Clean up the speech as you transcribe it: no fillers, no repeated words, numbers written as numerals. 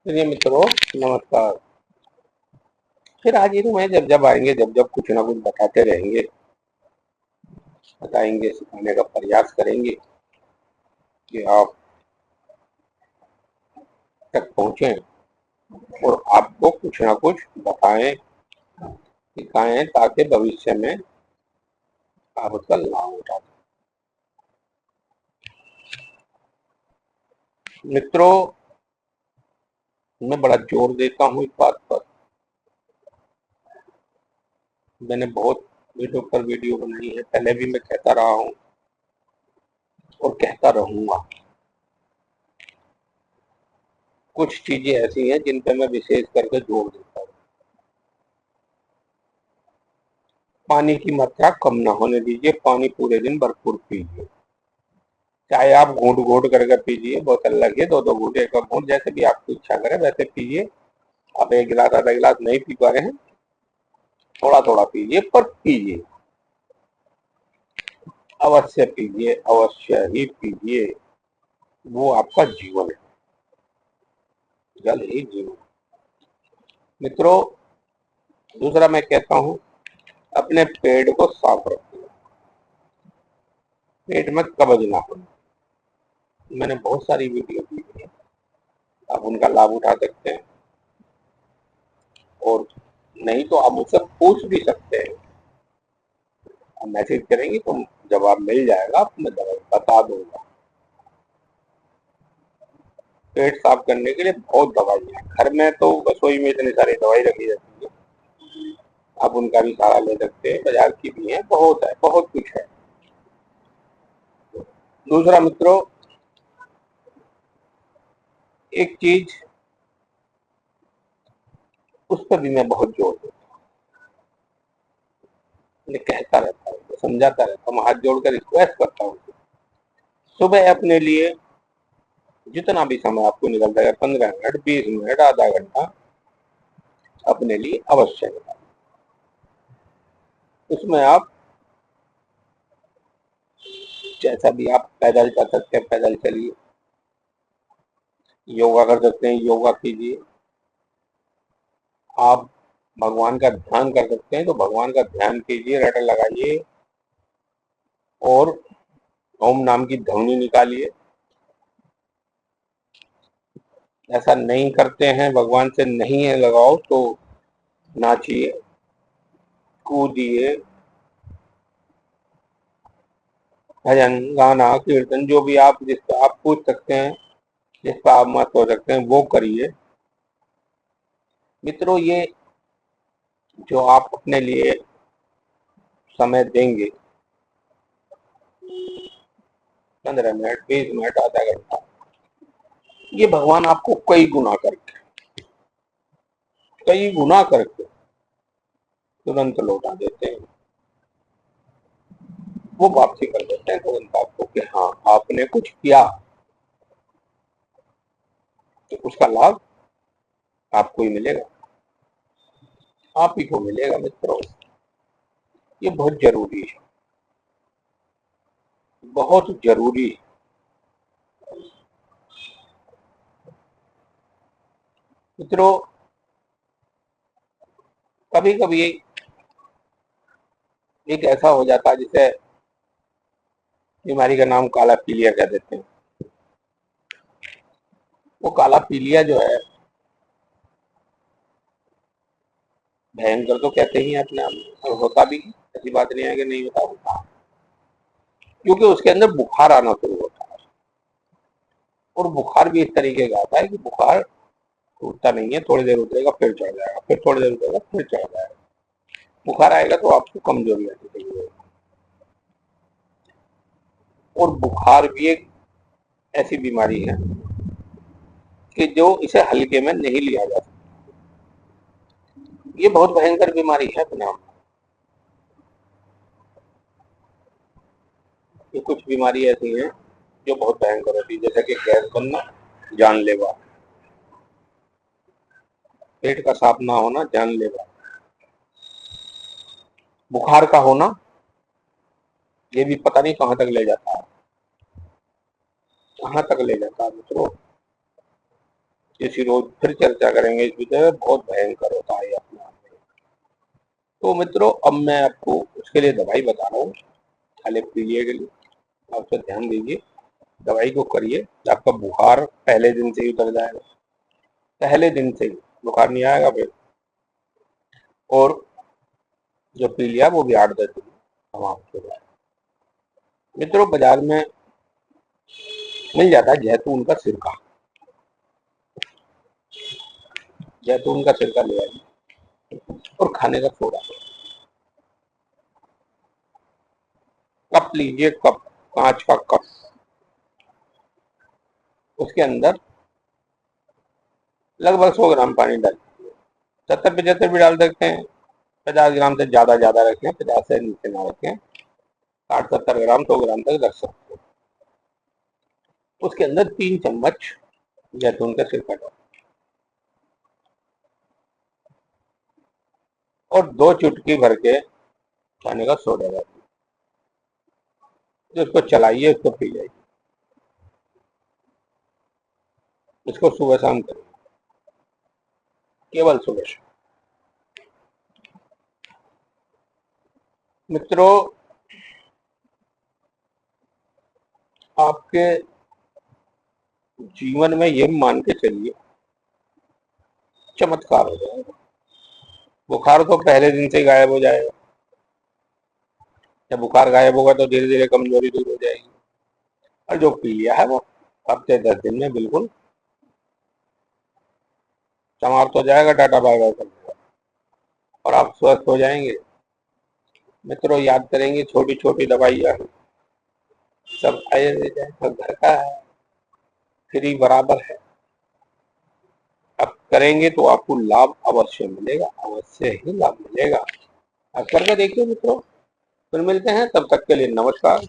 प्रिय मित्रों, नमस्कार। फिर आज ही तुम्हें जब जब आएंगे, जब जब कुछ ना कुछ बताते रहेंगे, बताएंगे, सिखाने का प्रयास करेंगे कि आप तक पहुंचे और आपको कुछ ना कुछ बताएं, सिखाएं, ताकि भविष्य में आप उसका लाभ उठा सकें। मित्रों, मैं बड़ा जोर देता हूँ इस बात पर। मैंने बहुत वीडियो पर वीडियो बनाई है, पहले भी मैं कहता रहा हूँ और कहता रहूंगा। कुछ चीजें ऐसी हैं जिन पे मैं विशेष करके जोर देता हूँ। पानी की मात्रा कम ना होने दीजिए, पानी पूरे दिन भरपूर पीजिए। चाहे आप घूंट घूंट करके पीजिए, बोतल लगे दो दो घूंट, एक घूंट, जैसे भी आपकी इच्छा करे वैसे पीजिए। आप एक गिलास आधा गिलास नहीं पी पा रहे हैं, थोड़ा थोड़ा पीजिए, पर पीजिए, अवश्य पीजिए, अवश्य ही पीजिए। वो आपका जीवन है, जल ही जीवन। मित्रों, दूसरा मैं कहता हूँ, अपने पेट को साफ रखिए, पेट में कब्ज ना हो। मैंने बहुत सारी वीडियो दी है, आप उनका लाभ उठा सकते हैं, और नहीं तो आप मुझसे पूछ भी सकते हैं। आप मैसेज करेंगे तो जवाब मिल जाएगा, मैं दवाई बता दूंगा। पेट साफ करने के लिए बहुत दवाई है घर में, तो रसोई में इतनी सारी दवाई रखी जाती है, आप उनका भी सहारा ले सकते हैं। बाजार की भी है, बहुत कुछ है। दूसरा मित्रों, एक चीज उस पर भी मैं बहुत जोर देता हूँ, मैं कहता रहता हूँ, समझाता रहता हूँ, हाथ जोड़कर रिक्वेस्ट करता हूँ। सुबह अपने लिए जितना भी समय आपको निकल जाएगा, 15 मिनट, 20 मिनट, आधा घंटा, अपने लिए अवश्य निकालें। उसमें आप जैसा भी आप पैदल चल सकते हैं पैदल चलिए, योगा कर सकते हैं योगा कीजिए, आप भगवान का ध्यान कर सकते हैं तो भगवान का ध्यान कीजिए, रट लगाइए और ओम नाम की ध्वनि निकालिए। ऐसा नहीं करते हैं, भगवान से नहीं है लगाओ, तो नाचिए, कूदिए, भजन, गाना, कीर्तन, जो भी आप जिसका आप पूछ सकते हैं, जिसका आप मत हो सकते हैं, वो करिए। मित्रों, ये जो आप अपने लिए समय देंगे, 15 मिनट, 20 मिनट, आधा घंटा, ये भगवान आपको कई गुना करके तुरंत लौटा देते हैं। वो वापसी कर देते हैं तुरंत आपको कि हाँ, आपने कुछ किया, तो उसका लाभ आपको ही मिलेगा, आप ही को मिलेगा। मित्रों, ये बहुत जरूरी है, बहुत जरूरी है। मित्रों, कभी कभी एक ऐसा हो जाता है जिसे बीमारी का नाम काला पीलिया कह देते हैं। वो काला पीलिया जो है, भयंकर तो कहते ही अपने आप में, और होता भी, ऐसी बात नहीं है कि नहीं होता, क्योंकि उसके अंदर बुखार आना शुरू होता है। और बुखार भी इस तरीके का आता है कि बुखार टूटता नहीं है, थोड़ी देर उतरेगा फिर चढ़ जाएगा, फिर थोड़ी देर उतरेगा फिर चढ़ जाएगा। बुखार आएगा तो आपको कमजोरी आती रहेगी। और बुखार भी एक ऐसी बीमारी है कि जो इसे हल्के में नहीं लिया जा सकता। ये बहुत भयंकर बीमारी है अपने आप। ये कुछ बीमारी ऐसी है जो बहुत भयंकर होती है, जैसे कि गैस बनना जानलेवा, पेट का साफ ना होना जानलेवा, बुखार का होना ये भी पता नहीं कहाँ तक ले जाता है, कहाँ तक ले जाता है। मित्रों, किसी रोज फिर चर्चा करेंगे इस विषय में, बहुत भयंकर होता है अपने आप में। तो मित्रों, अब मैं आपको उसके लिए दवाई बता रहा हूँ, खाली पीलिए के लिए। आप तो ध्यान दीजिए, दवाई को करिए, आपका बुखार पहले दिन से ही उतर जाएगा, पहले दिन से ही बुखार नहीं आएगा फिर। और जो पी लिया वो भी 8-10 दिन समाप्त हो जाएगा। मित्रों, बाजार में मिल जाता है जैतून का सिरका, जैतून का सिरका ले आइए और खाने का सोडा, कप लीजिए, कप, कांच का कप, उसके अंदर लगभग 100 ग्राम पानी डालिए। 70-75 भी डाल सकते हैं, 50 ग्राम से ज्यादा रखें, 50 से नीचे ना रखें, 60-70 ग्राम, 100 ग्राम तक रख सकते हैं। उसके अंदर 3 चम्मच जैतून का सिरका डालें और 2 चुटकी भर के खाने का सोडा डालिए, उसको चलाइए, उसको पी जाइए। इसको सुबह शाम करिए, केवल सुबह शाम। मित्रों, आपके जीवन में ये मान के चलिए चमत्कार हो जाएगा। बुखार तो पहले दिन से ही गायब हो जाएगा। जब बुखार गायब होगा तो धीरे धीरे कमजोरी दूर हो जाएगी, और जो पी लिया है वो हफ्ते 10 दिन में बिल्कुल समाप्त हो जाएगा, टाटा बाय बाय कर देगा और आप स्वस्थ हो जाएंगे। मित्रों, याद करेंगे, छोटी छोटी दवाइयाँ सब आयुर्वेद है, सब घर का है, फ्री बराबर है। अब करेंगे तो आपको लाभ अवश्य मिलेगा, अवश्य ही लाभ मिलेगा। अब करके देखिए मित्रों। फिर मिलते हैं, तब तक के लिए नमस्कार।